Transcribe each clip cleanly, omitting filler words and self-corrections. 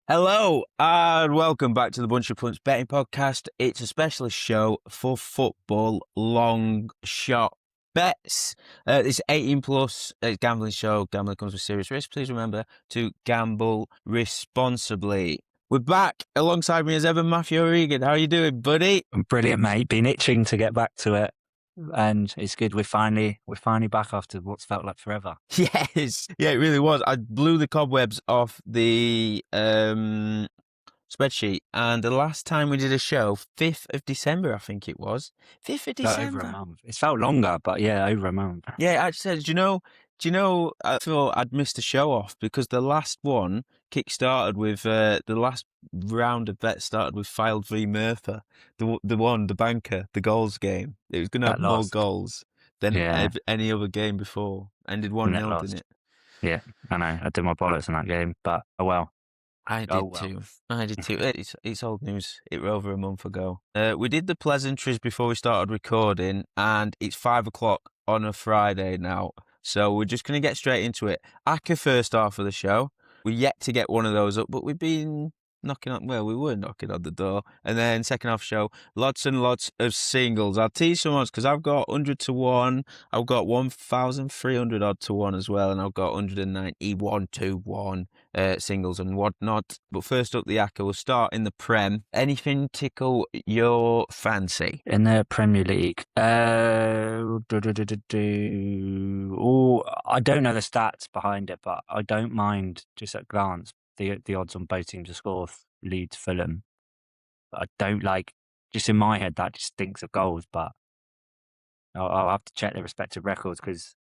Hello and welcome back to the Bunch of Punts Betting Podcast. It's a specialist show for football long shot bets. It's 18 plus. It's a gambling show. Gambling comes with serious risk. Please remember to gamble responsibly. We're back alongside me as ever, Matthew O'Regan. How are you doing, buddy? Brilliant, mate. Been itching to get back to it, and it's good. We're finally back after what's felt like forever. Yes, yeah, it really was. I blew the cobwebs off the spreadsheet, and the last time we did a show, 5th of December, I think it was. 5th of December. Over a month. It's felt longer, but yeah, over a month. Yeah, I actually said, do you know, I thought I'd missed a show off because the last one kick-started with, the last round of bets started with Filed v Murphy, the banker, the goals game. It was going to have more goals than any other game before. Ended 1-0, didn't it? Yeah, I know. I did my bollocks in that game, but oh well. I did too. It's old news. It was over a month ago. We did the pleasantries before we started recording, and it's 5 o'clock on a Friday now. So we're just going to get straight into it. ACCA first half of the show. We're yet to get one of those up, but we've been we were knocking on the door. And then second half show, lots and lots of singles. I'll tease some odds because I've got 100 to 1. I've got 1,300 odd to 1 as well. And I've got 191 to 1 singles and whatnot. But first up, the ACCA. We'll start in the Prem. Anything tickle your fancy? In the Premier League. I don't know the stats behind it, but I don't mind just at glance the odds on both teams to score Leeds, Fulham. I don't like, just in my head, that just stinks of goals, but I'll have to check their respective records because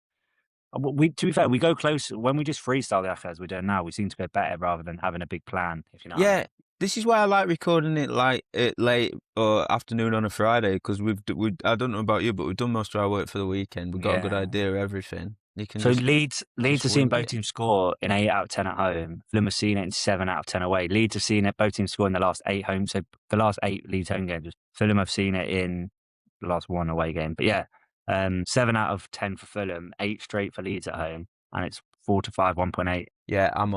to be fair, we go close when we just freestyle the ACCAS we're doing now. We seem to go better rather than having a big plan, if you know what I mean. This is why I like recording it late or afternoon on a Friday because I don't know about you, but we've done most of our work for the weekend. We've got a good idea of everything. Leeds have seen both teams score in 8 out of 10 at home. Fulham have seen it in 7 out of 10 away. Leeds have seen it both teams score in the last 8 home. So the last 8 Leeds home games. Fulham have seen it in the last 1 away game. But yeah, 7 out of 10 for Fulham, 8 straight for Leeds at home, and it's 4-5, 1.8. Yeah, I'm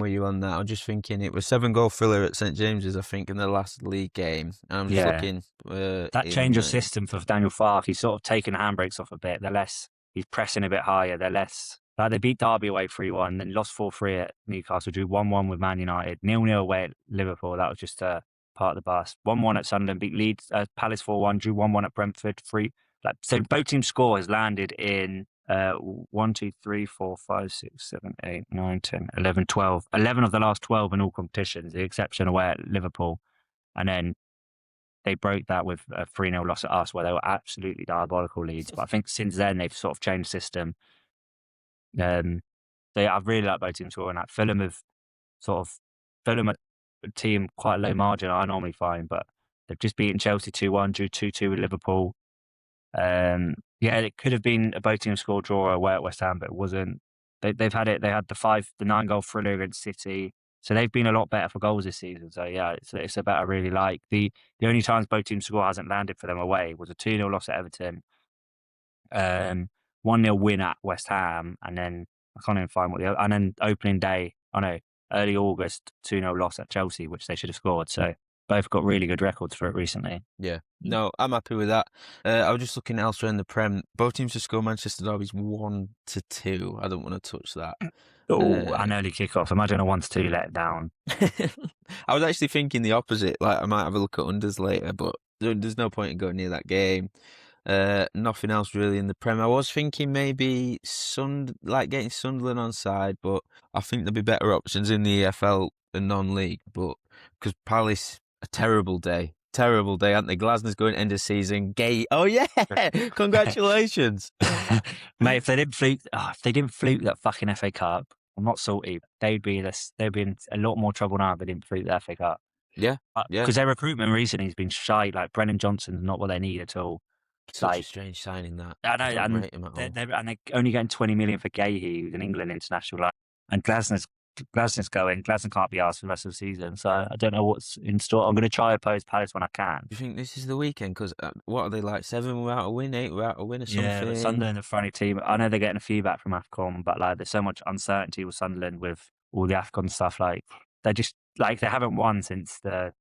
with you on that. I'm just thinking it was 7-goal thriller at St James's, I think, in the last league game. And I'm just looking. That change of system for Daniel Farke, he's sort of taken the handbrakes off a bit. They're less. He's pressing a bit higher. They're less. Like they beat Derby away 3-1, then lost 4-3 at Newcastle, drew 1-1 with Man United, 0-0 away at Liverpool. That was just part of the bus. 1-1 at Sunderland, beat Leeds, Palace 4-1, drew 1-1 at Brentford 3. So both teams' score has landed in 1, 2, 3, 4, 5, 6, 7, 8, 9, 10, 11, 12. 11 of the last 12 in all competitions, the exception away at Liverpool. And then they broke that with a 3-0 loss at us where they were absolutely diabolical Leeds. But I think since then they've sort of changed the system. I've really liked both teams scoring that. Fulham a team quite low margin I normally find, but they've just beaten Chelsea 2-1, drew 2-2 with Liverpool. It could have been a both team score draw away at West Ham, but it wasn't. They've had it. They had the 9-goal thriller against City. So they've been a lot better for goals this season. So yeah, it's a bet I really like. The only times both teams score hasn't landed for them away was a 2-0 loss at Everton, 1-0 win at West Ham, and then I can't even find and then opening day, early August, 2-0 loss at Chelsea, which they should have scored. So both got really good records for it recently. Yeah. No, I'm happy with that. I was just looking elsewhere in the Prem. Both teams to score Manchester Derby's 1-2. I don't want to touch that. An early kickoff. Imagine a 1-2 let down. I was actually thinking the opposite. Like I might have a look at unders later, but there's no point in going near that game. Nothing else really in the Prem. I was thinking maybe getting Sunderland on side, but I think there'll be better options in the EFL and Non-League. But because Palace, a terrible day, aren't they? Glasnow's going end of season. Gay. Oh yeah, congratulations, mate. If they didn't fluke that fucking FA Cup, I'm not salty. They'd be in a lot more trouble now if they didn't fluke the FA Cup. Yeah. Because their recruitment recently has been shy. Like Brennan Johnson's not what they need at all. Such a strange signing that. I know, and they're only getting 20 million for Gahey, who's an England international. And Glasnow's going. Glasnow can't be asked for the rest of the season, so I don't know what's in store. I'm going to try oppose Palace when I can. Do you think this is the weekend? Because what are they like? 7 without a win, 8 without a win, or something? Yeah, but Sunderland are a funny team. I know they're getting a few back from AFCON, but like there's so much uncertainty with Sunderland with all the AFCON stuff. Like they're just Like, they haven't won since the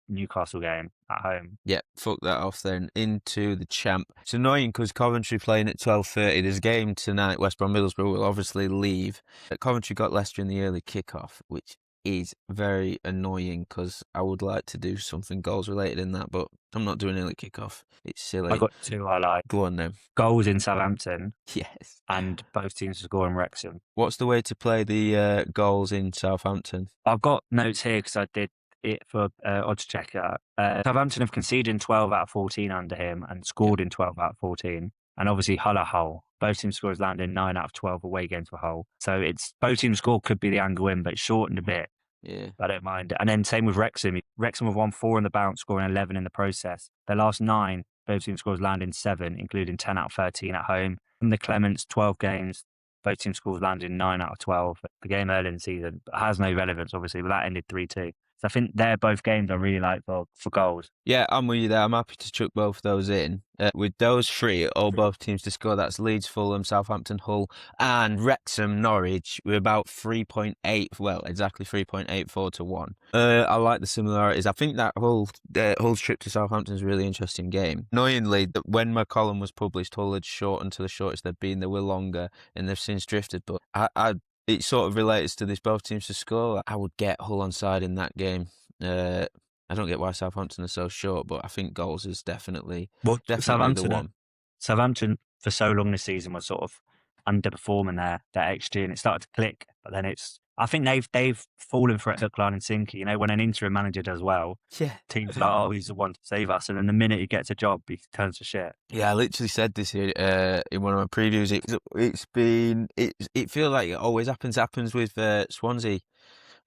Newcastle game at home. Yeah, fuck that off then. Into the champ. It's annoying because Coventry playing at 12:30. There's a game tonight. West Brom Middlesbrough will obviously leave. Coventry got Leicester in the early kickoff, which is very annoying because I would like to do something goals related in that, but I'm not doing early kickoff. It's I silly. got two highlights. Go on then. Goals in Southampton Yes. and both teams to score in Wrexham. What's the way to play the goals in Southampton? I've got notes here because I did it for odds checker. Southampton have conceded in 12 out of 14 under him and scored in 12 out of 14. And obviously Hull. Both teams' scores landed in 9 out of 12 away games for Hull. So it's both teams' score could be the angle in, but it's shortened a bit. Yeah. I don't mind. And then same with Wrexham. Wrexham have won 4 in the bounce, scoring 11 in the process. Their last 9, both teams' scores landed in 7, including 10 out of 13 at home. In the Clements, 12 games, both teams' scores landed in 9 out of 12. The game early in the season has no relevance, obviously, but that ended 3-2. So I think they're both games I really like for goals. Yeah, I'm with you there. I'm happy to chuck both of those in. With those three, all both teams to score, that's Leeds, Fulham, Southampton, Hull, and Wrexham, Norwich. We're about 3.8, well, exactly 3.84 to 1. I like the similarities. I think that Hull's trip to Southampton is a really interesting game. Annoyingly, when my column was published, Hull had shortened to the shortest they've been. They were longer, and they've since drifted, but it sort of relates to this both teams to score. I would get Hull on side in that game. I don't get why Southampton are so short, but I think goals is definitely the one. Southampton for so long this season was sort of underperforming their XG, and it started to click. But then I think they've fallen for it hook, line, and sinker. You know, when an interim manager does well, yeah, teams are like, oh, he's the one to save us, and then the minute he gets a job, he turns to shit. Yeah, I literally said this here in one of my previews. It feels like it always happens with Swansea.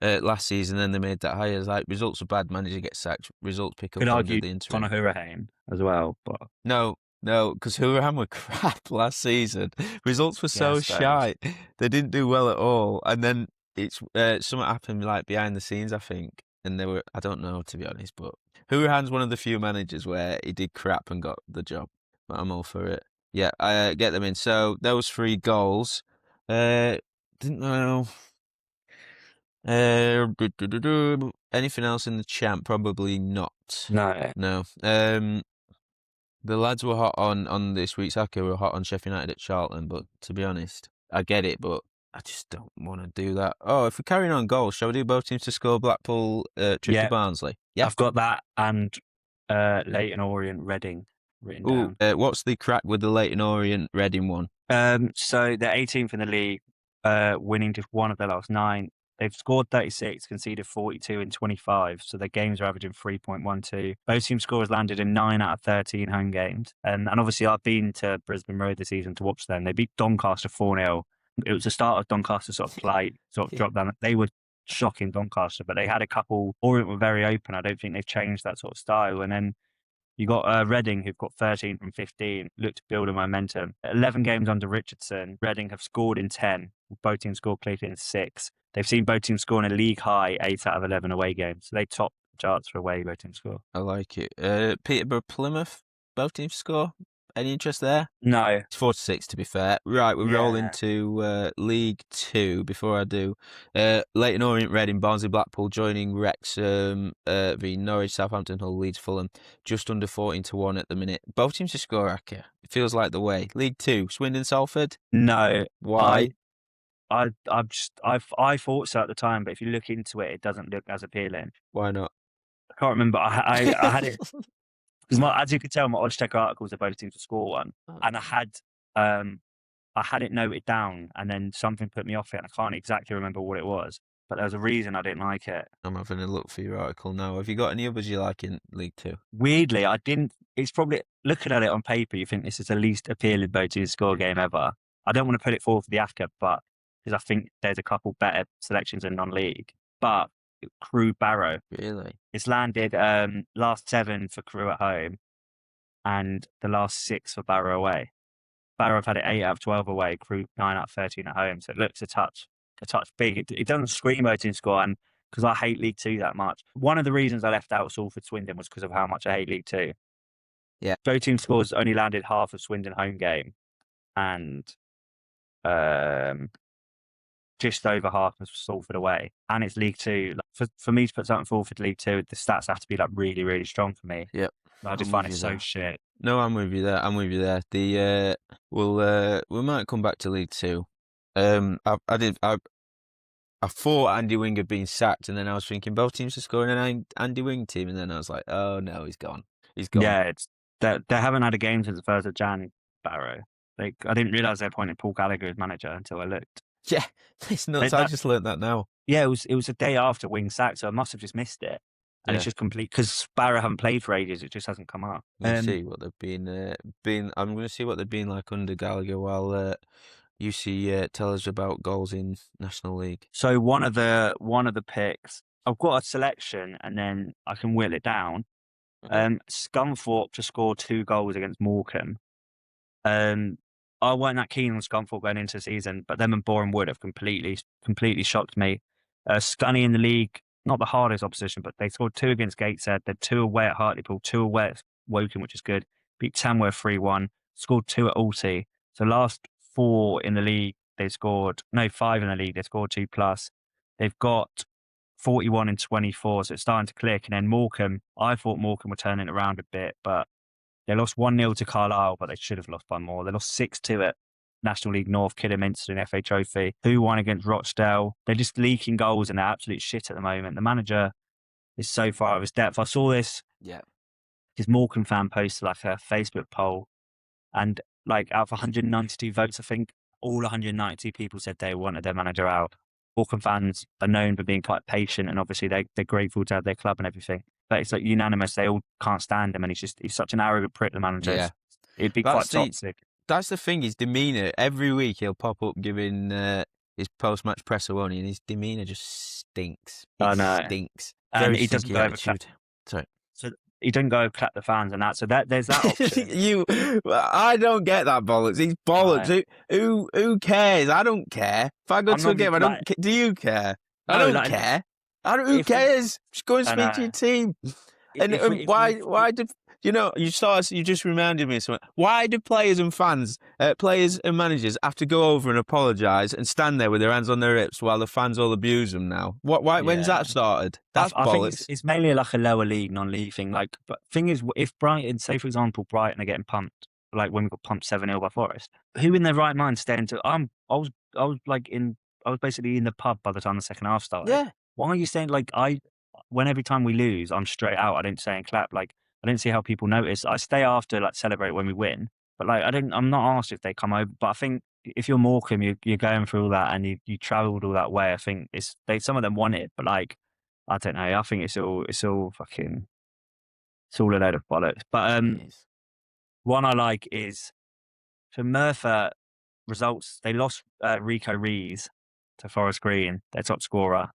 Last season, then they made that higher. It's like results are bad, manager gets sacked. Results pick up Could under argue the interim. Conor Hourihane as well, but no, because Hourihane were crap last season. Results were so shy. They didn't do well at all. And then it's something happened like behind the scenes, I think. And they were, I don't know to be honest, but Hourihane's one of the few managers where he did crap and got the job. But I'm all for it. Yeah, I get them in. So those 3 goals. Didn't know. Anything else in the champ? Probably not. No. The lads were hot on this week's ACCA. Were hot on Sheffield United at Charlton, but to be honest, I get it, but I just don't want to do that. Oh, if we're carrying on goals, shall we do both teams to score? Blackpool, trip to Barnsley. Yeah, I've got that and Leyton Orient, Reading written down. What's the crack with the Leyton Orient Reading one? So they're 18th in the league, winning just 1 of their last 9. They've scored 36, conceded 42 in 25, so their games are averaging 3.12. Both team scorers landed in 9 out of 13 home games. And obviously I've been to Brisbane Road this season to watch them. They beat Doncaster 4-0. It was the start of Doncaster's sort of plight, drop down. They were shocking, Doncaster, but they had a couple. Orient were very open. I don't think they've changed that sort of style. And then you got Reading, who've got 13 from 15, look to build a momentum. 11 games under Richardson, Reading have scored in 10. Both teams scored clearly in 6. They've seen both teams score in a league high 8 out of 11 away games. So they top the charts for away both teams score. I like it. Peterborough, Plymouth, both teams score. Any interest there? No. It's 4-6 to be fair. Right, we roll into League 2 before I do. Leyton Orient, Reading, Barnsley, Blackpool joining Wrexham v Norwich, Southampton, Hull, Leeds, Fulham. Just under 14 to 1 at the minute. Both teams to score, Aka. It feels like the way. League 2, Swindon, Salford? No. Why? I thought so at the time, but if you look into it, it doesn't look as appealing. Why not? I can't remember. I had it because as you could tell, my odds checker articles are both teams to score 1, and I had it noted down, and then something put me off it, and I can't exactly remember what it was, but there was a reason I didn't like it. I'm having a look for your article now. Have you got any others you like in League 2? Weirdly, I didn't. It's probably, looking at it on paper, you think this is the least appealing both teams score game ever. I don't want to put it forward for the ACCA, but because I think there's a couple better selections in non-league. But Crewe Barrow. Really? It's landed last 7 for Crewe at home and the last 6 for Barrow away. Barrow have had it 8 out of 12 away, Crewe 9 out of 13 at home. So it looks a touch big. It doesn't scream both teams score, and because I hate League 2 that much. One of the reasons I left out Salford Swindon was because of how much I hate League 2. Yeah. Both team scores only landed half of Swindon home game. And just over half of Salford away, and it's League Two. Like, for me to put something forward for League Two, the stats have to be like really, really strong for me. Yep. I just I'm find with it you so there. shit. No, I'm with you there. I'm with you there. We might come back to League Two. I thought Andy Wing had been sacked, and then I was thinking both teams are scoring an Andy Wing team, and then I was like, oh no, he's gone. He's gone. Yeah, it's they haven't had a game since the 1st of Jan. Barrow. Like, I didn't realise they appointed Paul Gallagher as manager until I looked. Yeah, it's nuts. I just learnt that now. Yeah, it was a day after Wing sacked, so I must have just missed it. And Yeah. it's just complete because Barrow haven't played for ages. It just hasn't come up. You see what they've been. I'm going to see what they've been like under Gallagher while you see tell us about goals in National League. So one of the picks, I've got a selection, and then I can whittle it down. Okay. Scunthorpe to score 2 goals against Morecambe. I weren't that keen on Scunthorpe going into the season, but them and Boreham Wood have completely shocked me. Scunny in the league, not the hardest opposition, but they scored 2 against Gateshead. They're 2 away at Hartlepool, 2 away at Woking, which is good. Beat Tamworth 3-1, scored 2 at Alty. So last 4 in the league, 5 in the league, they scored 2 plus. They've got 41 and 24, so it's starting to click. And then Morecambe, I thought Morecambe were turning it around a bit, but they lost 1-0 to Carlisle, but they should have lost by more. They lost 6-2 at National League North, Kidderminster in FA Trophy. 2-1 against Rochdale. They're just leaking goals and they're absolute shit at the moment. The manager is so far out of his depth. I saw this. Yeah. His Morecambe fan posted like a Facebook poll, and like out of 192 votes, I think all 192 people said they wanted their manager out. Morecambe fans are known for being quite patient, and obviously they're grateful to have their club and everything. But it's like unanimous. They all can't stand him, and he's such an arrogant prick, the manager. Yeah. It'd be quite toxic. That's the thing. His demeanour every week he'll pop up giving his post-match press a warning, and his demeanour just stinks. I know. Stinks. And Very he doesn't stinky go attitude. Sorry. So he doesn't go clap the fans and that. So there's that option. I don't get that bollocks. He's bollocks. Who cares? I don't care. If I go to a game, I don't. Do you care? I don't care. Who cares? Just go and speak to your team. And why did you just reminded me of something. Why do players and fans, players and managers have to go over and apologise and stand there with their hands on their hips while the fans all abuse them now? When's that started? That's bollocks. I think it's mainly like a lower league, non-league thing. Like, but thing is, if Brighton, say for example, Brighton are getting pumped, like when we got pumped 7-0 by Forest, who in their right mind staying to? I was basically in the pub by the time the second half started. Yeah. Why are you saying when every time we lose, I'm straight out. I don't say and clap. Like, I don't see how people notice. I stay after, like, celebrate when we win. But like, I'm not asked if they come over. But I think if you're Morecambe, you're going through all that and you travelled all that way. I think some of them want it, but like, I don't know. I think it's all a load of bollocks. But one I like is for Merthyr results. They lost Rico Rees to Forest Green, their top scorer.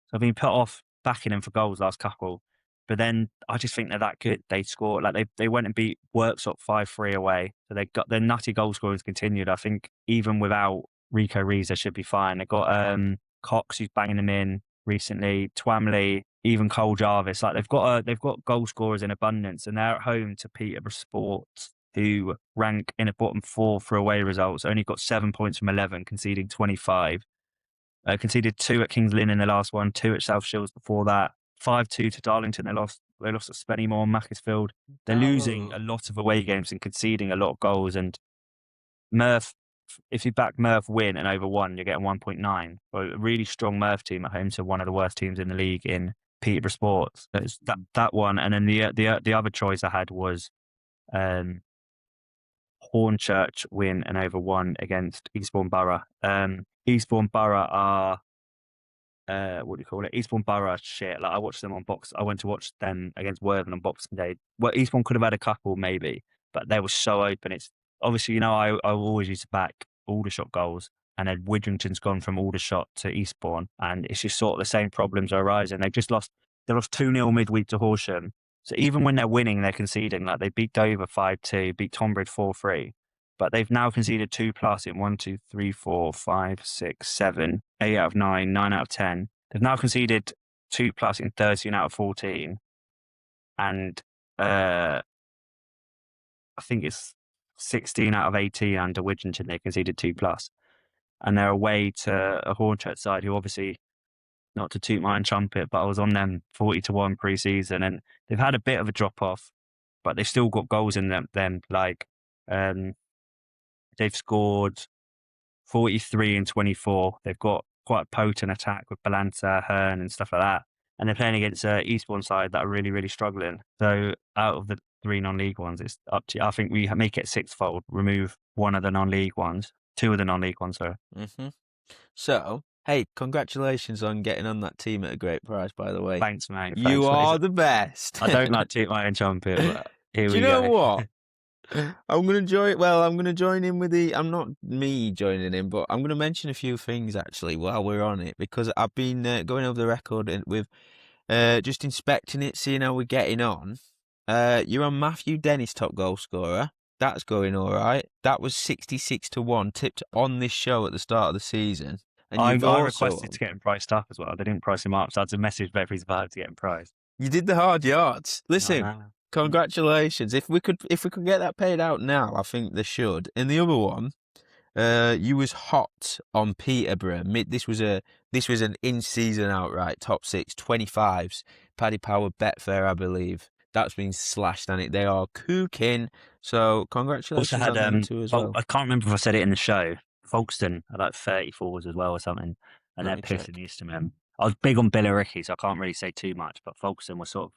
So I've been put off backing him for goals last couple. But then I just think they're that good. They scored, like they went and beat Worksop 5-3 away. So they got their nutty goal scorers continued. I think even without Rico Rees, they should be fine. They got Cox, who's banging them in recently, Twamley, even Cole Jarvis. Like they've got goal scorers in abundance, and they're at home to Peterborough Sports, who rank in a bottom 4 for away results. Only got 7 points from 11, conceding 25. Conceded 2 at Kings Lynn in the last one, 2 at South Shields before that. 5-2 to Darlington. They lost at Spennymoor and Macclesfield. They're losing a lot of away games and conceding a lot of goals. And Murph, if you back Murph win and over 1, you're getting 1.9. So a really strong Murph team at home to one of the worst teams in the league in Peterborough Sports. It's that one. And then the other choice I had was Hornchurch win and over 1 against Eastbourne Borough. Eastbourne Borough are what do you call it? Eastbourne Borough shit. Like I watched them on box. I went to watch them against Worthing on Boxing Day. Well, Eastbourne could have had a couple maybe, but they were so open. It's obviously, I always used to back Aldershot goals, and then Widrington's gone from Aldershot to Eastbourne, and it's just sort of the same problems are arising. They lost 2-0 midweek to Horsham. So even when they're winning, they're conceding. Like they beat Dover 5-2, beat Tonbridge 4-3. But they've now conceded 2+ in 1, 2, 3, 4, 5, 6, 7, 8 out of 9, 9 out of 10. They've now conceded 2+ in 13 out of 14. And I think it's 16 out of 18 under Widgeington. They conceded 2+. and they're away to a Hornchurch side who obviously, not to toot my own trumpet, but I was on them 40-1 pre-season, and they've had a bit of a drop off, but they've still got goals in them. Like they've scored 43 and 24. They've got quite a potent attack with Balanta, Hearn, and stuff like that. And they're playing against Eastbourne side that are really, really struggling. So out of the 3 non-league ones, it's up to. I think we make it sixfold. Remove one of the non-league ones, 2 of the non-league ones. So. Mm-hmm. So, hey, congratulations on getting on that team at a great price, by the way. Thanks, mate. You are the best. I don't like to toot my own trumpet, but here we go. Do you know what? I'm going to join in with I'm not me joining in, but I'm going to mention a few things actually while we're on it, because I've been going over the record with just inspecting it, seeing how we're getting on. You're on Matthew Dennis, top goal scorer. That's going all right. That was 66-1, tipped on this show at the start of the season. And I requested to get him priced up as well. They didn't price him up, so I had to message Beverly's about to get him priced. You did the hard yards. Listen, congratulations. If we could get that paid out now, I think they should. And the other one, you was hot on Peterborough. This was an in-season outright top 6, 25s. Paddy Power Betfair, I believe. That's been slashed on it. They are cooking. So congratulations on them too as well. I can't remember if I said it in the show. Folkestone are like 34s as well or something, and they're pissing used to them. I was big on Billericay, so I can't really say too much, but Folkestone was sort of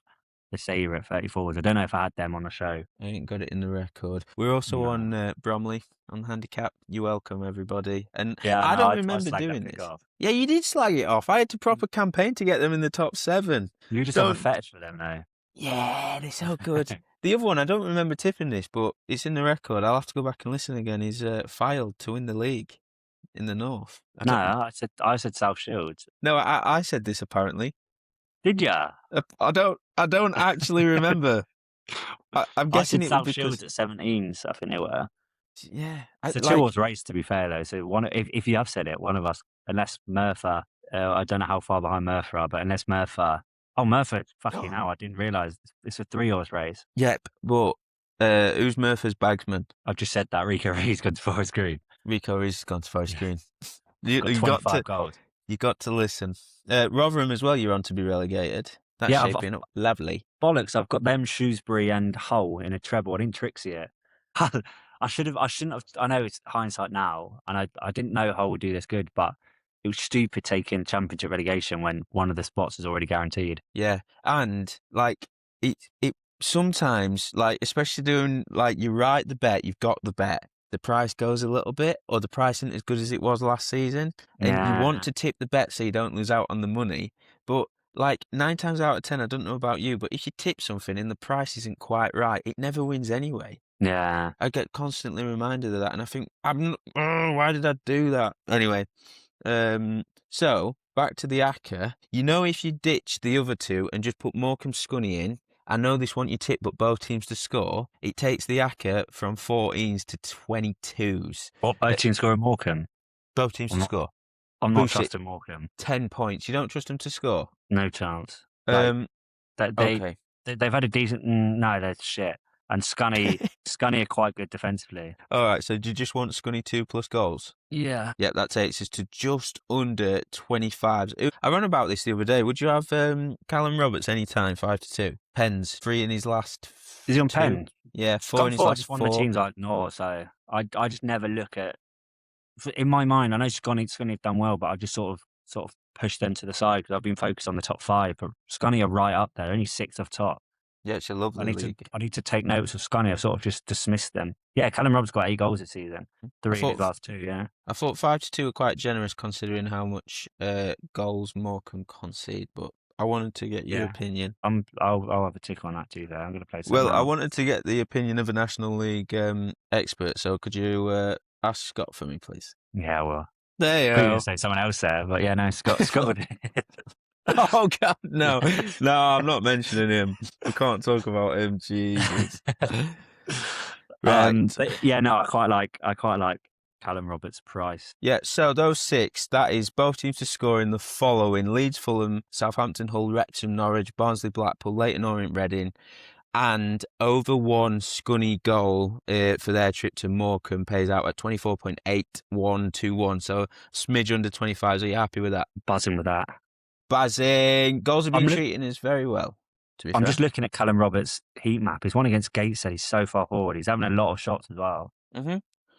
the saver at 34s. I don't know if I had them on the show. I ain't got it in the record. We're also on Bromley on the handicap. You're welcome, everybody. And I don't remember doing this. Yeah, you did slag it off. I had to proper campaign to get them in the top 7. You just have a fetish for them now. Yeah, they're so good. The other one, I don't remember tipping this, but it's in the record. I'll have to go back and listen again. Is filed to win the league in the north. I said South Shields. No, I said this apparently. Did ya? I don't actually remember. I'm guessing I said South Shields at 17s. I think they were. Yeah, it's a 2-horse race, to be fair though. So if you have said it, one of us, unless Merthyr, I don't know how far behind Merthyr are, but unless Merthyr. Oh, Merthyr, fucking hell, I didn't realise. It's a 3-horse race. Yep, but who's Merthyr's bagsman? I've just said that Rico Reed's gone to Forest Green. Rico Reed's gone to Forest Green. you got goals. You got to listen. Rotherham as well, you're on to be relegated. That's shaping up lovely. Bollocks, I've got them, Shrewsbury and Hull in a treble. I didn't Trixie it. I shouldn't have. I know it's hindsight now, and I didn't know Hull would do this good, but it was stupid taking championship relegation when one of the spots is already guaranteed. Yeah, and like it sometimes, like especially doing like you write the bet, you've got the bet, the price goes a little bit, or the price isn't as good as it was last season, and you want to tip the bet so you don't lose out on the money. But like 9 times out of 10, I don't know about you, but if you tip something and the price isn't quite right, it never wins anyway. Yeah, I get constantly reminded of that, and I think why did I do that anyway? So back to the ACCA. You know, if you ditch the other 2 and just put Morecambe Scunny in, I know this one you tip, but both teams to score. It takes the ACCA from 14s to 22s. What, both teams score in Morecambe? Both teams to score. I'm not trusting Morecambe. 10 points. You don't trust them to score? No chance. Okay. They've had a decent. No, they're shit. And Scunny are quite good defensively. All right, so do you just want Scunny 2+ goals? Yeah. Yeah, that takes us to just under 25s. I ran about this the other day. Would you have Callum Roberts anytime, 5-2? Pens, 3 in his last. Is he on Pen? Yeah, 4 in his last 4. One of the teams I ignore, so I just never look at. In my mind, I know Scunny's done well, but I just sort of push them to the side because I've been focused on the top 5. But Scunny are right up there, only 6th off top. Yeah, it's a lovely league. I need to take notes of Scunny. I've sort of just dismissed them. Yeah, Callum Roberts got 8 goals this season. 3 in his last 2, yeah. I thought 5-2 were quite generous considering how much goals Morecambe concede, but I wanted to get your opinion. I'll have a tick on that too there. I'm going to play something else. I wanted to get the opinion of a National League expert, so could you ask Scott for me, please? Yeah, well. There you go. Say someone else there, but yeah, no, Scott would. Oh God, no, I'm not mentioning him. We can't talk about him. Jesus. Right. I quite like Callum Roberts' price. Yeah, so those 6, that is both teams to score in the following: Leeds, Fulham, Southampton, Hull, Wrexham, Norwich, Barnsley, Blackpool, Leyton Orient, Reading, and over one Scunny goal for their trip to Morecambe pays out at 24.8121. So smidge under 25. So you're happy with that? Buzzing with that. Buzzing. Goals have been treating us very well, to be fair. I'm just looking at Callum Roberts' heat map. His one against Gateshead, he's so far forward. He's having a lot of shots as well. Mm-hmm.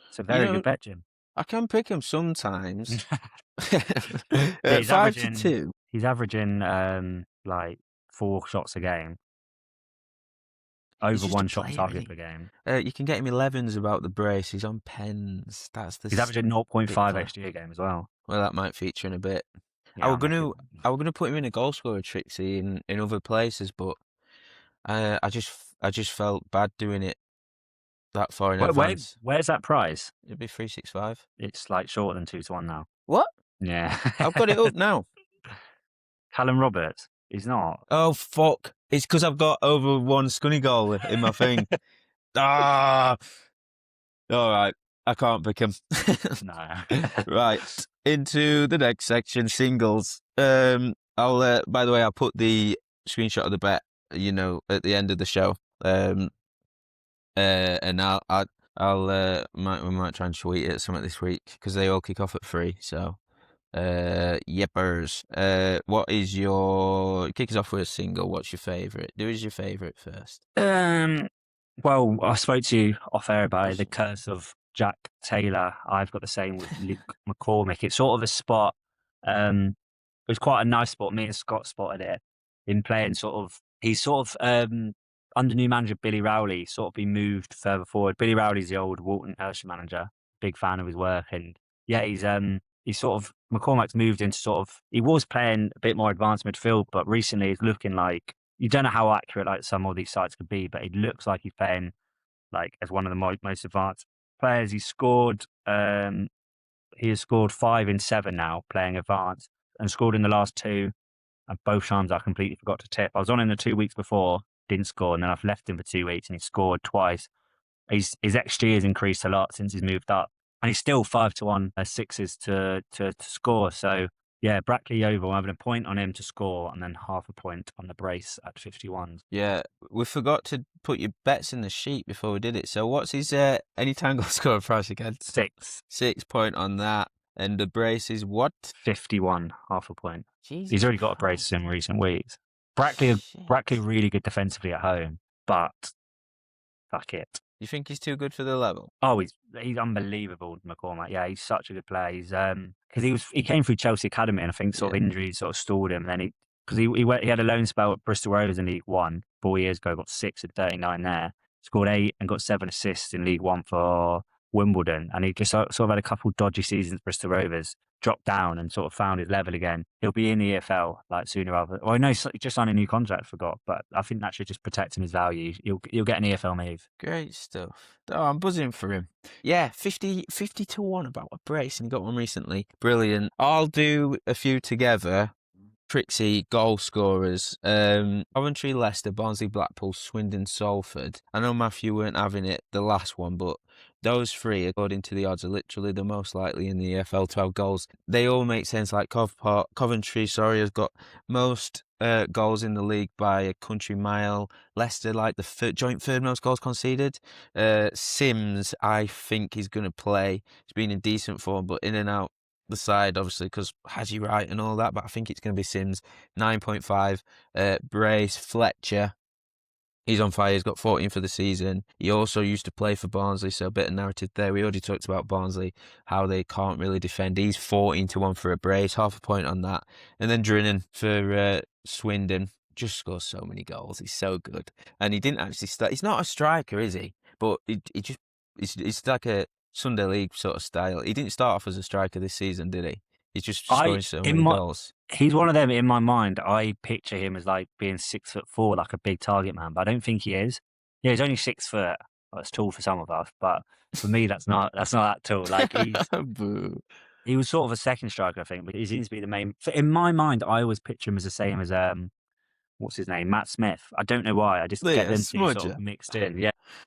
It's a very good bet, Jim. I can pick him sometimes. Yeah, 5-2. He's averaging like 4 shots a game. Over 1 shot on target per game. You can get him 11s about the brace. He's on pens. He's averaging 0.5 XG a game as well. Well, that might feature in a bit. Yeah, I was gonna put him in a goal scorer, Trixie, in other places, but I just felt bad doing it that far in advance. Where's that price? It'd be 365. It's like shorter than 2-1 now. What? Yeah, I've got it up now. Callum Roberts, he's not. Oh fuck! It's because I've got over one Scunny goal in my thing. All right, I can't pick him. No. Right, into the next section, singles. I'll by the way, I'll put the screenshot of the bet, at the end of the show. And we might try and tweet it something this week because they all kick off at 3. So, yippers. What is your kick us off with a single? What's your favourite? Who is your favourite first? Well, I spoke to you off air about it, the curse of Jack Taylor. I've got the same with Luke McCormick. It's sort of a spot. It was quite a nice spot. Me and Scott spotted it in playing he's sort of under new manager Billy Rowley, sort of been moved further forward. Billy Rowley's the old Walton Hersham manager. Big fan of his work. And yeah, he's sort of, McCormack's moved into he was playing a bit more advanced midfield, but recently he's looking like, you don't know how accurate like some of these sites could be, but it looks like he's playing like as one of the most advanced players. He has scored 5 in 7 now playing advanced and scored in the last 2. And both times I completely forgot to tip. I was on him the 2 weeks before, didn't score, and then I've left him for 2 weeks and he scored twice. His XG has increased a lot since he's moved up, and he's still 5-1 sixes to score. So yeah, Brackley over. I'm having a point on him to score, and then half a point on the brace at 51. Yeah, we forgot to put your bets in the sheet before we did it. So what's his anytime goal scorer price again? 6. 6 point on that, and the brace is what? 51, half a point. Jesus He's already got a brace in recent weeks. Brackley really good defensively at home, but fuck it. You think he's too good for the level? Oh, he's unbelievable, McCormack. Yeah, he's such a good player. He's because he came through Chelsea Academy, and I think injuries sort of stalled him. And then he had a loan spell at Bristol Rovers in League One 4 years ago. Got 6 at 39 there. Scored 8 and got 7 assists in League One for Wimbledon. And he just sort of had a couple dodgy seasons at Bristol Rovers. Dropped down and sort of found his level again. He'll be in the EFL like sooner rather. Well, no, he just signed a new contract. I forgot, but I think that should just protect him his value. You'll get an EFL move. Great stuff. Oh, I'm buzzing for him. Yeah, 50-1 about a brace, and he got one recently. Brilliant. I'll do a few together. Trixie goal scorers. Coventry, Leicester, Barnsley, Blackpool, Swindon, Salford. I know Matthew weren't having it the last one, but those 3, according to the odds, are literally the most likely in the EFL 12 goals. They all make sense. Like Coventry, has got most goals in the league by a country mile. Leicester, like the joint third most goals conceded. Sims, I think he's going to play. He's been in decent form, but in and out the side, obviously, because Haji Wright and all that, but I think it's going to be Sims. 9.5. Brace, Fletcher. He's on fire. He's got 14 for the season. He also used to play for Barnsley, so a bit of narrative there. We already talked about Barnsley, how they can't really defend. He's 14-1 for a brace, half a point on that. And then Drinan for Swindon. Just scores so many goals. He's so good. And he didn't actually start. He's not a striker, is he? But it's like a Sunday League sort of style. He didn't start off as a striker this season, did he? He's just scoring so many goals. He's one of them in my mind. I picture him as like being 6'4", like a big target man, but I don't think he is. Yeah, he's only 6 foot. Well, that's tall for some of us, but for me, that's not that tall. Like he was sort of a second striker, I think, but he seems to be the main. In my mind, I always picture him as the same as what's his name, Matt Smith. I don't know why. I just get them two sort of mixed in.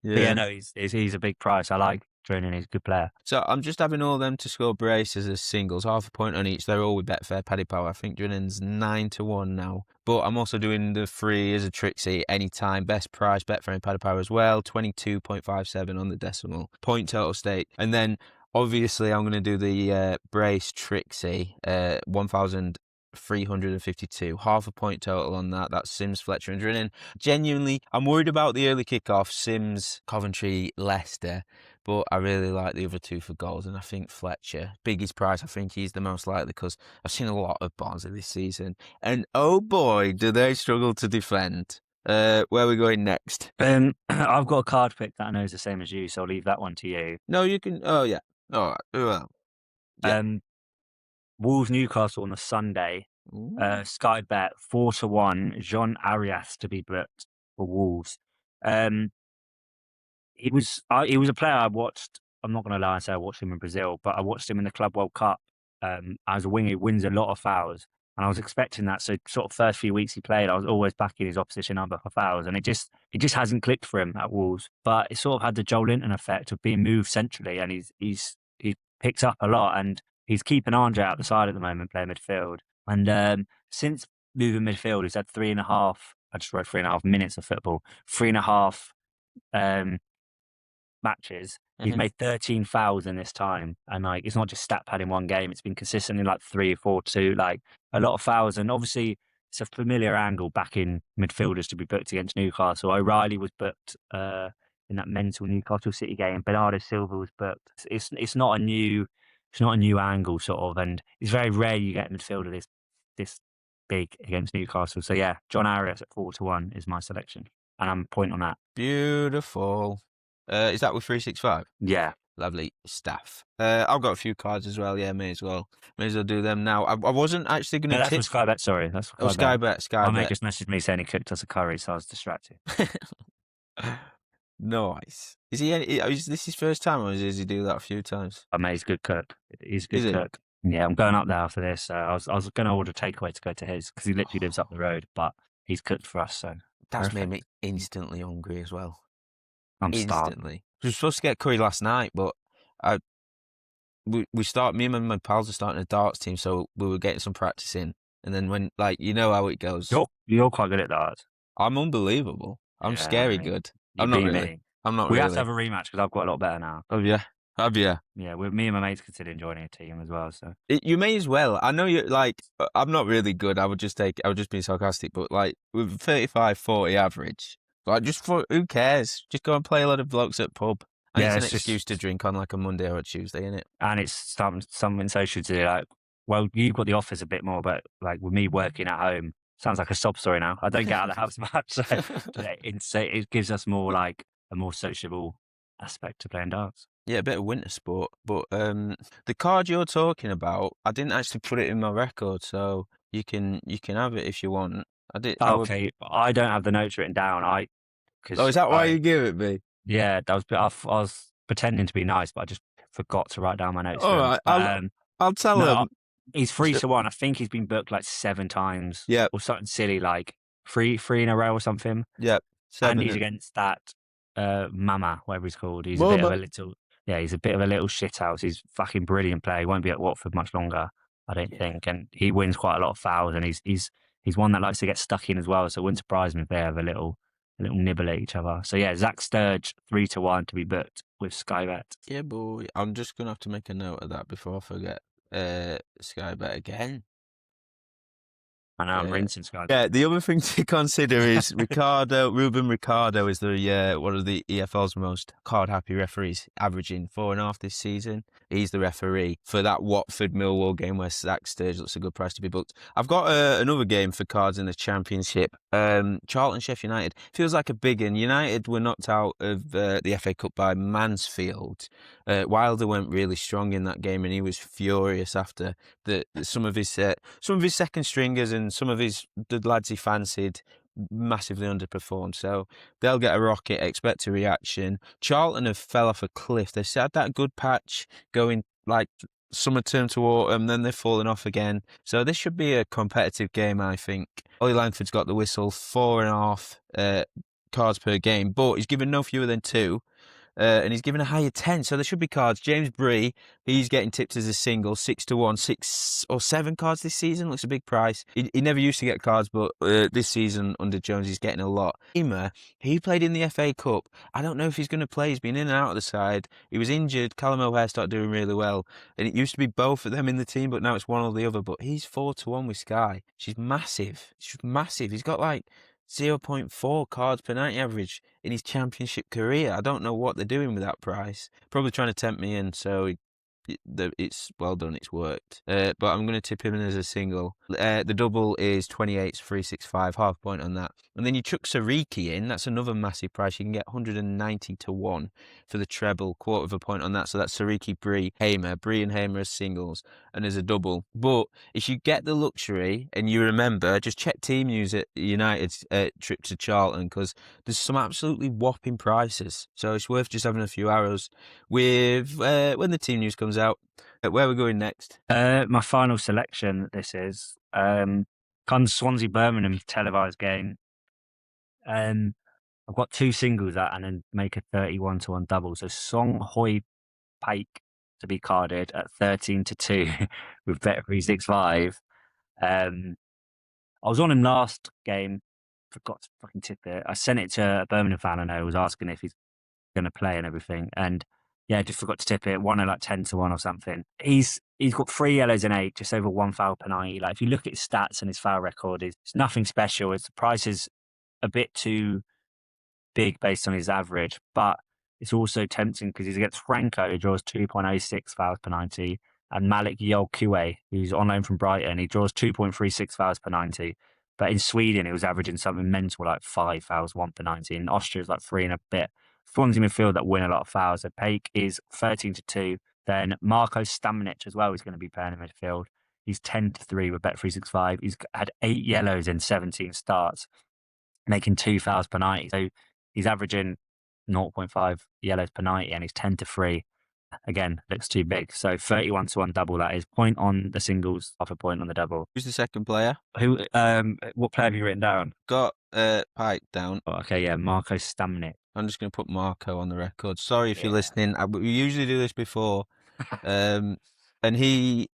Yeah, no, he's a big price. I like factor in, and he's a good player. So I'm just having all them to score braces as singles, half a point on each. They're all with Betfair Paddy Power. I think Drinnan's 9-1 now. But I'm also doing the free as a Trixie anytime. Best price, Betfair and Paddy Power as well. 22.57 on the decimal. Point total stake. And then obviously I'm going to do the brace Trixie, 1,352. Half a point total on that. That's Sims, Fletcher and Drinnan. Genuinely, I'm worried about the early kickoff. Sims, Coventry, Leicester. But I really like the other two for goals, and I think Fletcher, biggest price, I think he's the most likely because I've seen a lot of Barnsley this season, and oh boy, do they struggle to defend. Where are we going next? I've got a card pick that I know is the same as you, so I'll leave that one to you. No, you can. Oh yeah. All right. Well. Yeah. Wolves Newcastle on the Sunday. Sky Bet 4-1. Jean Arias to be booked for Wolves. He was a player I watched. I'm not going to lie and say I watched him in Brazil, but I watched him in the Club World Cup as a winger. He wins a lot of fouls, and I was expecting that. So, sort of first few weeks he played, I was always backing his opposition number for fouls, and it just hasn't clicked for him at Wolves. But it sort of had the Joel Linton effect of being moved centrally, and he's picked up a lot, and he's keeping Andre out the side at the moment, playing midfield. And since moving midfield, he's had 3.5. I just wrote 3.5 minutes of football, 3.5 matches. He's made 13 fouls in this time, and like it's not just stat pad in one game. It's been consistently like 3, 4, 2, like a lot of fouls. And obviously, it's a familiar angle backing midfielders to be booked against Newcastle. O'Reilly was booked in that mental Newcastle City game. Bernardo Silva was booked. It's not a new angle sort of, and it's very rare you get a midfielder this big against Newcastle. So yeah, John Arias at 4-1 is my selection, and I'm point on that. Beautiful. Is that with 365? Yeah. Lovely stuff. I've got a few cards as well. Yeah, may as well do them now. I wasn't actually going to. That's for Sky Bet. Sorry, that's for Sky Bet. My mate just messaged me saying he cooked us a curry, so I was distracted. Nice. Is this his first time, or does he do that a few times? My mate's a good cook. He's a good cook. Yeah, I'm going up there after this. I was going to order takeaway to go to his because he literally lives up the road, but he's cooked for us. So that's made me instantly hungry as well. I'm instantly. We were supposed to get curry last night, but me and my pals are starting a darts team, so we were getting some practice in. And then when, like, you know how it goes. You're quite good at darts. I'm unbelievable. I'm scary good. I'm not really. Me. I'm not. We have to have a rematch because I've got a lot better now. Oh yeah. Yeah, me and my mates considering joining a team as well. So you may as well. I know you're like, I'm not really good. I would just be sarcastic, but like with 35, 40 average, like just for who cares? Just go and play a lot of blokes at pub. And it's an excuse to drink on like a Monday or a Tuesday, isn't it? And it's something social to do. Like, well, you've got the office a bit more, but like with me working at home, sounds like a sob story now. I don't get out of the house much, so it gives us more like a more sociable aspect to playing darts. Yeah, a bit of winter sport. But the card you're talking about, I didn't actually put it in my record, so you can have it if you want. I did. Okay, I don't have the notes written down. Is that why you give it me? Yeah, I was pretending to be nice, but I just forgot to write down my notes. All right, I'll tell him. He's 3-1. I think he's been booked like 7 times. Yeah, or something silly like three in a row or something. Yeah, and he's against that Mama, whatever he's called. He's a bit of a little. Yeah, he's a bit of a little shithouse. He's a fucking brilliant player. He won't be at Watford much longer, I don't think. And he wins quite a lot of fouls, and he's one that likes to get stuck in as well. So it wouldn't surprise me if they have a little nibble at each other. So yeah, Zach Sturge 3-1 to be booked with Sky Bet. Yeah, boy. I'm just gonna have to make a note of that before I forget. Sky Bet again. I know I'm rinsing Sky Bet. Yeah, the other thing to consider is Ruben Ricardo is one of the EFL's most card-happy referees, averaging 4.5 this season. He's the referee for that Watford-Millwall game where Zach Sturge looks a good price to be booked. I've got another game for cards in the Championship. Charlton-Sheffield United. Feels like a big one. United were knocked out of the FA Cup by Mansfield. Wilder went really strong in that game, and he was furious after some of his second stringers and some of the lads he fancied massively underperformed. So they'll get a rocket, expect a reaction. Charlton have fell off a cliff. They've had that good patch going like summer term to autumn, then they've fallen off again. So this should be a competitive game, I think. Ollie Langford's got the whistle, 4.5 cards per game, but he's given no fewer than 2. and he's given a higher 10, so there should be cards. James Bree, he's getting tipped as a single, 6-1, 6 or 7 cards this season. Looks a big price. He never used to get cards, but this season under Jones, he's getting a lot. Hamer, he played in the FA Cup. I don't know if he's going to play. He's been in and out of the side. He was injured. Callum O'Hare started doing really well, and it used to be both of them in the team, but now it's one or the other. But he's 4-1 with Sky. She's massive. She's massive. He's got like 0.4 cards per 90 average in his championship career. I don't know what they're doing with that price. Probably trying to tempt me in, so it's well done, it's worked. But I'm going to tip him in as a single. The double is 28, 365, half point on that. And then you chuck Sariki in, that's another massive price. You can get 190-1 for the treble, quarter of a point on that. So that's Sariki, Bree, Hamer. Bree and Hamer as singles and as a double. But if you get the luxury and you remember, just check Team News at United's trip to Charlton, because there's some absolutely whopping prices. So it's worth just having a few arrows with when the Team News comes out. Where are we going next? My final selection, this is kind of Swansea-Birmingham televised game. I've got 2 singles out and then make a 31-1 double. So Song Hoi Paik to be carded at 13-2 with Bet365. I was on him last game, forgot to fucking tip it. I sent it to a Birmingham fan I know, was asking if he's going to play and everything. And yeah, just forgot to tip it. Won at like 10-1 or something. He's got 3 yellows and 8, just over 1 foul per 90. Like if you look at his stats and his foul record, it's nothing special. The price is a bit too big based on his average, but it's also tempting because he's against Franco, who draws 2.06 fouls per 90, and Malik Yolkue, who's on loan from Brighton. He draws 2.36 fouls per 90. But in Sweden, it was averaging something mental like 5 fouls, 1 per 90. In Austria, it's like 3 and a bit. Swansea midfield that win a lot of fouls. So Paik is 13-2. Then Marko Stamenic as well is going to be playing in midfield. He's 10-3 with Bet365. He's had 8 yellows in 17 starts, making 2 fouls per 90. So he's averaging 0.5 yellows per 90 and he's 10-3. Again, looks too big. So 31-1 double, that is. Point on the singles, half a point on the double. Who's the second player? Who? What player have you written down? Got Pike down. Oh, okay, yeah, Marko Stamenic. I'm just going to put Marco on the record. Sorry if you're listening. We usually do this before. And the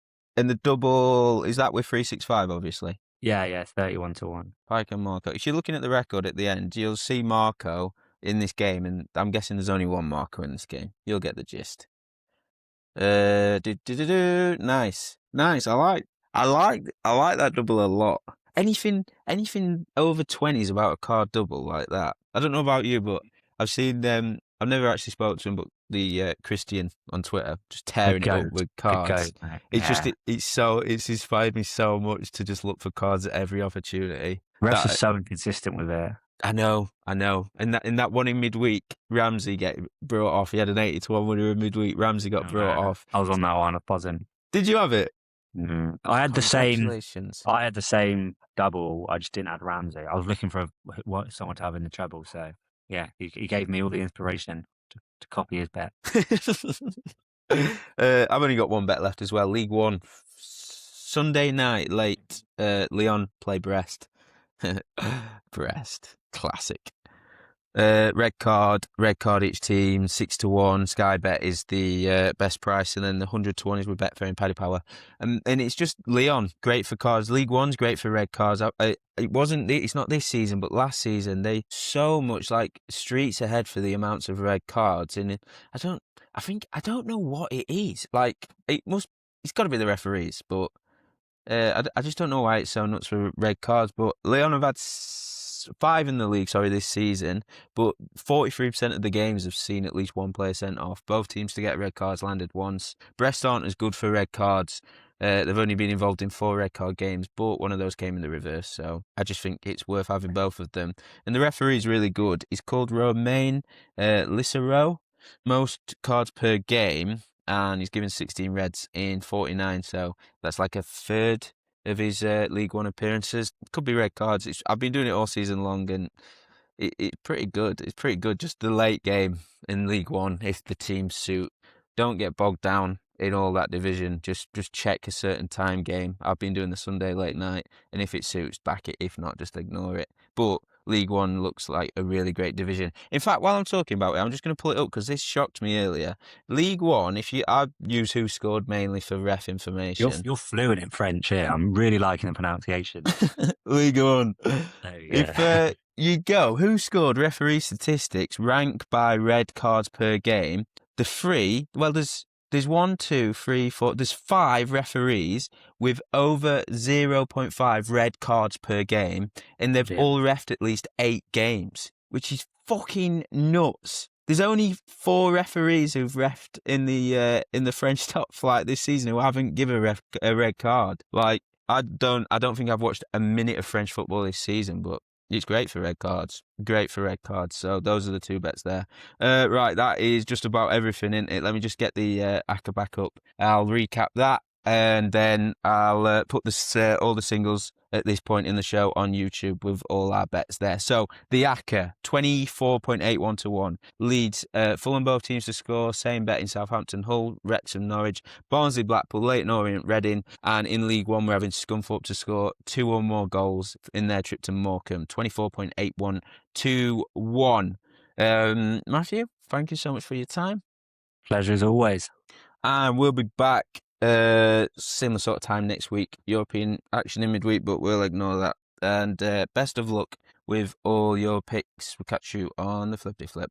double, is that with 365, obviously? Yeah, 31-1. Pike and Marco. If you're looking at the record at the end, you'll see Marco in this game, and I'm guessing there's only one Marco in this game. You'll get the gist. Nice. I like that double a lot. Anything over 20 is about a card double like that. I don't know about you, but I've seen them. I've never actually spoke to him, but the Christian on Twitter just tearing it up with cards. It's inspired me so much to just look for cards at every opportunity. Refs are so inconsistent with it. I know. And that one in midweek, Ramsey get brought off. He had an 80-1 winner in midweek. Ramsey got brought off. I was on that one. I was buzzing. Did you have it? Mm-hmm. I had the same double. I just didn't have Ramsey. I was looking for someone to have in the treble. So yeah, he gave me all the inspiration to copy his bet. I've only got one bet left as well. League One, Sunday night late. Lyon play Brest. Brest, classic. Red card each team, 6-1. Sky Bet is the best price, and then the 100-1 is with Betfair and Paddy Power. And it's just Lyon, great for cards. League One's great for red cards. It's not this season, but last season they so much like streets ahead for the amounts of red cards, and I don't know what it is. Like it's got to be the referees, but I just don't know why it's so nuts for red cards. But Lyon have had 5 in the league, this season, but 43% of the games have seen at least one player sent off. Both teams to get red cards landed once. Brest aren't as good for red cards. They've only been involved in 4 red card games, but one of those came in the reverse, so I just think it's worth having both of them. And the referee is really good. He's called Romain Lissereau. Most cards per game, and he's given 16 reds in 49, so that's like a third of his League One appearances. Could be red cards. I've been doing it all season long, and it's pretty good. It's pretty good. Just the late game in League One, if the teams suit. Don't get bogged down in all that division. Just check a certain time game. I've been doing the Sunday late night, and if it suits, back it. If not, just ignore it. But League One looks like a really great division. In fact, while I'm talking about it, I'm just going to pull it up because this shocked me earlier. League One, I use Who Scored mainly for ref information. You're fluent in French here. I'm really liking the pronunciation. League One. There you If go. you go, Who Scored referee statistics rank by red cards per game. There's 1, 2, 3, 4. There's 5 referees with over 0.5 red cards per game, and they've all refed at least 8 games, which is fucking nuts. There's only 4 referees who've refed in the French top flight this season who haven't given a red card. Like, I don't think I've watched a minute of French football this season, but it's great for red cards. Great for red cards. So those are the 2 bets there. Right, that is just about everything, isn't it? Let me just get the ACCA back up. I'll recap that, and then I'll put all the singles at this point in the show on YouTube with all our bets there. So the ACCA, 24.81 to 1. Leeds, Fulham both teams to score. Same bet in Southampton, Hull, Wrexham, Norwich, Barnsley, Blackpool, Leyton Orient, Reading. And in League One, we're having Scunthorpe to score 2 or more goals in their trip to Morecambe, 24.81 to 1. Matthew, thank you so much for your time. Pleasure as always. And we'll be back similar sort of time next week. European action in midweek, but we'll ignore that. And best of luck with all your picks. We'll catch you on the Flippity Flip.